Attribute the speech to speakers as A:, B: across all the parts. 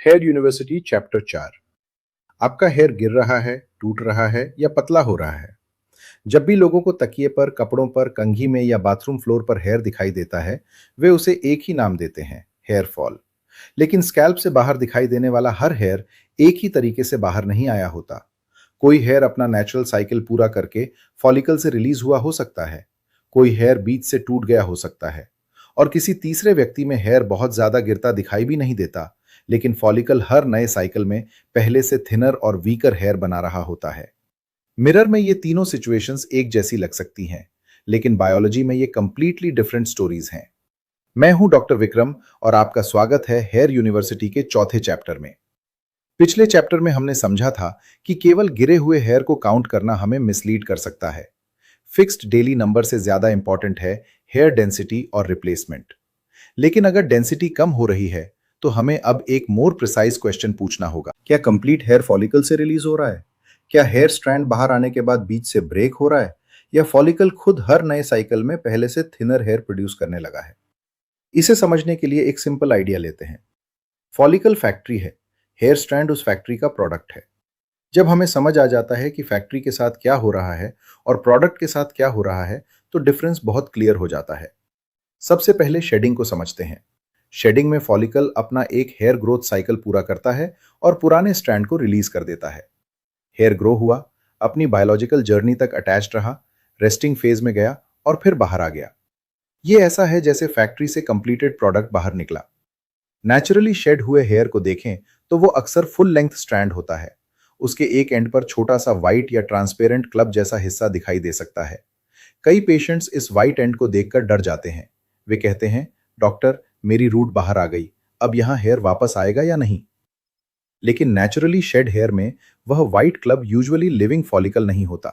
A: Hair university chapter 4। आपका hair गिर रहा है, टूट रहा है या पतला हो रहा है। जब भी लोगों को तकिए पर, कपड़ों पर, कंघी में या बाथरूम फ्लोर पर हेयर दिखाई देता है, वे उसे एक ही नाम देते हैं, हेयर फॉल। लेकिन स्कैल्प से बाहर दिखाई देने वाला हर हेयर एक ही तरीके से बाहर नहीं आया होता। कोई हेयर अपना नेचुरल साइकिल पूरा करके फॉलिकल से रिलीज हुआ हो सकता है, कोई हेयर बीच से टूट गया हो सकता है, और किसी तीसरे व्यक्ति में हेयर बहुत ज्यादा गिरता दिखाई भी नहीं देता, लेकिन फॉलिकल हर नए साइकिल में पहले से थिनर और वीकर हेयर बना रहा होता है। मिरर में ये तीनों सिचुएशंस एक जैसी लग सकती हैं, लेकिन बायोलॉजी में ये कंप्लीटली डिफरेंट स्टोरीज हैं। मैं हूं डॉक्टर विक्रम और आपका स्वागत है हेयर यूनिवर्सिटी के चौथे चैप्टर में। पिछले चैप्टर में हमने समझा था कि केवल गिरे हुए हेयर को काउंट करना हमें मिसलीड कर सकता है। फिक्स्ड डेली नंबर से ज्यादा इंपॉर्टेंट है हेयर डेंसिटी और रिप्लेसमेंट। लेकिन अगर डेंसिटी कम हो रही है तो हमें अब एक मोर प्रिसाइज क्वेश्चन पूछना होगा। क्या कंप्लीट हेयर फॉलिकल से रिलीज हो रहा है? क्या हेयर स्ट्रैंड बाहर आने के बाद बीच से ब्रेक हो रहा है? या फॉलिकल खुद हर नए साइकिल में पहले से थिनर हेयर प्रोड्यूस करने लगा है? इसे समझने के लिए एक सिंपल आइडिया लेते हैं। फॉलिकल फैक्ट्री है, हेयर स्ट्रैंड उस फैक्ट्री का प्रोडक्ट है। जब हमें समझ आ जाता है कि फैक्ट्री के साथ क्या हो रहा है और प्रोडक्ट के साथ क्या हो रहा है, तो डिफरेंस बहुत क्लियर हो जाता है। सबसे पहले शेडिंग को समझते हैं। शेडिंग में फॉलिकल अपना एक हेयर ग्रोथ साइकिल पूरा करता है और पुराने स्ट्रैंड को रिलीज कर देता है। हेयर ग्रो हुआ, अपनी बायोलॉजिकल जर्नी तक अटैच्ड रहा, रेस्टिंग फेज में गया और फिर बाहर आ गया। ये ऐसा है जैसे फैक्ट्री से कंप्लीटेड प्रोडक्ट बाहर निकला। नेचुरली शेड हुए हेयर को देखें तो वो अक्सर फुल लेंथ स्ट्रैंड होता है। उसके एक एंड पर छोटा सा व्हाइट या ट्रांसपेरेंट क्लब जैसा हिस्सा दिखाई दे सकता है। कई पेशेंट्स इस व्हाइट एंड को देखकर डर जाते हैं। वे कहते हैं, डॉक्टर मेरी रूट बाहर आ गई, अब यहां हेयर वापस आएगा या नहीं? लेकिन नेचुरली शेड हेयर में वह white club usually living follicle नहीं होता।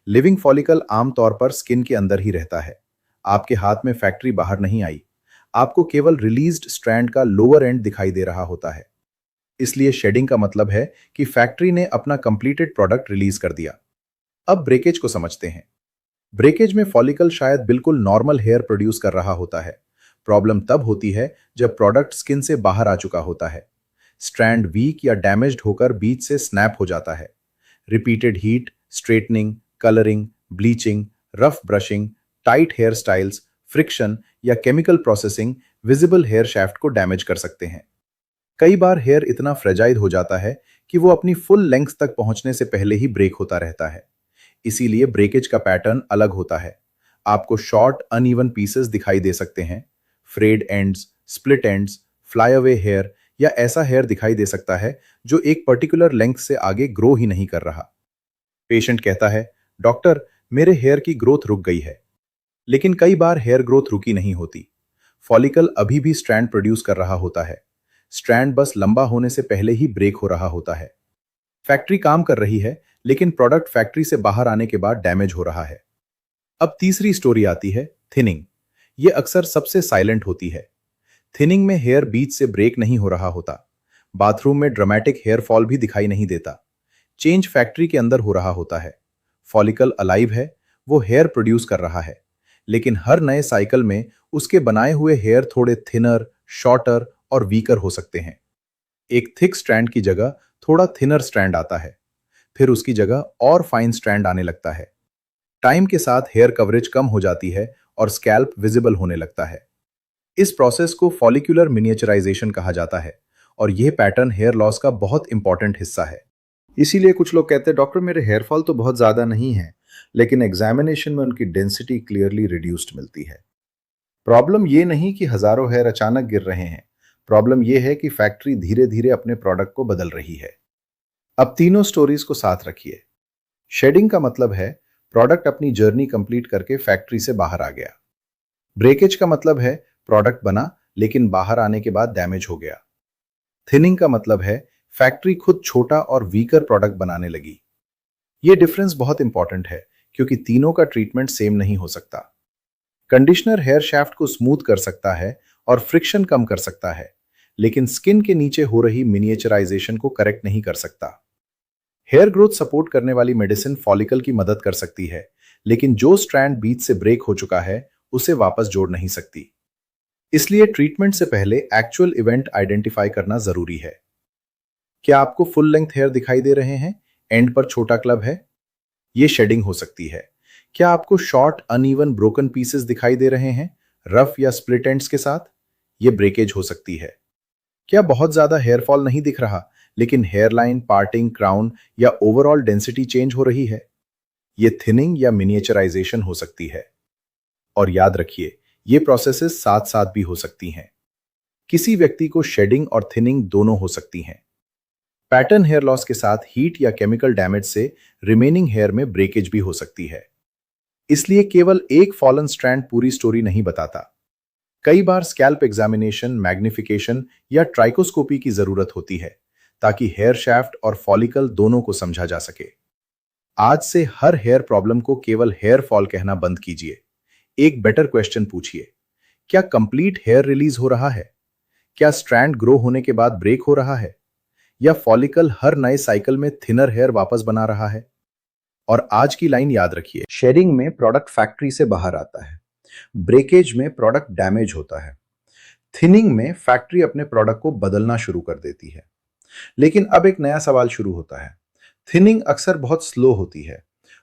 A: लिविंग फॉलिकल आमतौर पर स्किन के अंदर ही रहता है। आपके हाथ में फैक्ट्री बाहर नहीं आई, आपको केवल रिलीज्ड स्ट्रैंड का लोअर एंड दिखाई दे रहा होता है। इसलिए शेडिंग का मतलब है कि फैक्ट्री ने अपना कंप्लीटेड प्रोडक्ट रिलीज कर दिया। अब ब्रेकेज को समझते हैं। ब्रेकेज में फॉलिकल शायद बिल्कुल नॉर्मल हेयर प्रोड्यूस कर रहा होता है। प्रॉब्लम तब होती है जब प्रोडक्ट स्किन से बाहर आ चुका होता है। स्ट्रैंड वीक या डैमेज्ड होकर बीच से स्नैप हो जाता है। Repeated heat, straightening, colouring, bleaching, rough brushing, tight hair styles, friction या chemical processing visible hair shaft को डैमेज कर सकते हैं। कई बार हेयर इतना फ्रेजाइल हो जाता है कि वो अपनी फुल लेंथ तक पहुंचने से पहले ही ब्रेक होता रहता है। इसीलिए ब्रेकेज का पैटर्न अलग होता है। आपको शॉर्ट अनइवन पीसेस दिखाई दे सकते हैं, frayed ends, split ends, fly away hair या ऐसा हेयर दिखाई दे सकता है जो एक पर्टिकुलर लेंथ से आगे ग्रो ही नहीं कर रहा। पेशेंट कहता है, डॉक्टर मेरे हेयर की ग्रोथ रुक गई है। लेकिन कई बार हेयर ग्रोथ रुकी नहीं होती। फॉलिकल अभी भी स्ट्रैंड प्रोड्यूस कर रहा होता है। स्ट्रैंड बस लंबा होने से पहले ही ब्रेक हो रहा होता है। फैक्ट्री काम कर रही है, लेकिन प्रोडक्ट फैक्ट्री से बाहर आने के बाद डैमेज हो रहा है। अब तीसरी स्टोरी आती है, थिनिंग। यह अक्सर सबसे साइलेंट होती है। थिनिंग में हेयर बीच से ब्रेक नहीं हो रहा होता। बाथरूम में ड्रामेटिक हेयर फॉल भी दिखाई नहीं देता। चेंज फैक्ट्री के अंदर हो रहा होता है। फॉलिकल अलाइव है, वो हेयर प्रोड्यूस कर रहा है, लेकिन हर नए साइकिल में उसके बनाए हुए हेयर थोड़े थिनर, शॉर्टर और वीकर हो सकते हैं। एक थिक स्ट्रैंड की जगह थोड़ा थिनर स्ट्रैंड आता है, फिर उसकी जगह और फाइन स्ट्रैंड आने लगता है। टाइम के साथ हेयर कवरेज कम हो जाती है और स्कैल्प विजिबल होने लगता है। इस प्रोसेस को फॉलिक्यूलर मिनिएचराइजेशन कहा जाता है और यह पैटर्न हेयर लॉस का बहुत इंपॉर्टेंट हिस्सा है। इसीलिए कुछ लोग कहते हैं, डॉक्टर मेरे हेयर फॉल तो बहुत ज्यादा नहीं है, लेकिन एग्जामिनेशन में उनकी डेंसिटी क्लियरली रिड्यूस्ड मिलती है। प्रॉब्लम ये नहीं कि हजारों हेयर अचानक गिर रहे हैं, प्रॉब्लम यह है कि फैक्ट्री धीरे धीरे अपने प्रोडक्ट को बदल रही है। अब तीनों स्टोरीज को साथ रखिए। शेडिंग का मतलब है प्रोडक्ट अपनी जर्नी कंप्लीट करके फैक्ट्री से बाहर आ गया। ब्रेकेज का मतलब है प्रोडक्ट बना लेकिन बाहर आने के बाद डैमेज हो गया। थिनिंग का मतलब है फैक्ट्री खुद छोटा और वीकर प्रोडक्ट बनाने लगी। यह डिफरेंस बहुत इंपॉर्टेंट है क्योंकि तीनों का ट्रीटमेंट सेम नहीं हो सकता। कंडीशनर हेयर शाफ्ट को स्मूथ कर सकता है और फ्रिक्शन कम कर सकता है, लेकिन स्किन के नीचे हो रही मिनिएचराइजेशन को करेक्ट नहीं कर सकता। हेयर ग्रोथ सपोर्ट करने वाली मेडिसिन फॉलिकल की मदद कर सकती है, लेकिन जो स्ट्रैंड बीच से ब्रेक हो चुका है उसे वापस जोड़ नहीं सकती। इसलिए ट्रीटमेंट से पहले एक्चुअल इवेंट आइडेंटिफाई करना जरूरी है। क्या आपको फुल लेंथ हेयर दिखाई दे रहे हैं? एंड पर छोटा क्लब है? ये शेडिंग हो सकती है। क्या आपको शॉर्ट अनइवन ब्रोकन पीसेस दिखाई दे रहे हैं, रफ या स्प्लिट एंड्स के साथ? ये ब्रेकेज हो सकती है। क्या बहुत ज्यादा हेयर फॉल नहीं दिख रहा, लेकिन हेयरलाइन, पार्टिंग, क्राउन या ओवरऑल डेंसिटी चेंज हो रही है? ये थिनिंग या मिनिएचराइजेशन हो सकती है। और याद रखिए, ये प्रोसेसेस साथ साथ भी हो सकती हैं। किसी व्यक्ति को शेडिंग और थिनिंग दोनों हो सकती हैं। पैटर्न हेयर लॉस के साथ हीट या केमिकल डैमेज से रिमेनिंग हेयर में ब्रेकेज भी हो सकती है। इसलिए केवल एक फॉलन स्ट्रैंड पूरी स्टोरी नहीं बताता। कई बार स्कैल्प एग्जामिनेशन, मैग्निफिकेशन या ट्राइकोस्कोपी की जरूरत होती है, ताकि हेयर शाफ्ट और फॉलिकल दोनों को समझा जा सके। आज से हर हेयर प्रॉब्लम को केवल हेयर फॉल कहना बंद कीजिए। एक बेटर क्वेश्चन पूछिए, क्या कंप्लीट हेयर रिलीज हो रहा है? क्या स्ट्रैंड ग्रो होने के बाद ब्रेक हो रहा है? या फॉलिकल हर नए साइकिल में थिनर हेयर वापस बना रहा है? और आज की लाइन याद रखिए, शेडिंग में प्रोडक्ट फैक्ट्री से बाहर आता है, ब्रेकेज में प्रोडक्ट डैमेज होता है, थिनिंग में फैक्ट्री अपने प्रोडक्ट को बदलना शुरू कर देती है। लेकिन अब एक नया सवाल शुरू होता है। थिनिंग अक्सर बहुत स्लो होती है।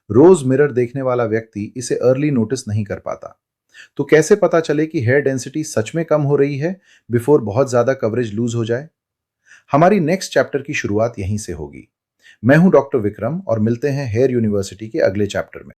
A: रोज मिरर देखने वाला व्यक्ति इसे अर्ली नोटिस नहीं कर पाता। तो कैसे पता चले कि हेयर डेंसिटी सच में कम हो रही है बिफोर बहुत ज्यादा कवरेज लूज हो जाए? हमारी नेक्स्ट चैप्टर की शुरुआत यहीं से होगी। मैं हूं डॉक्टर विक्रम और मिलते हैं हेयर यूनिवर्सिटी के अगले चैप्टर में।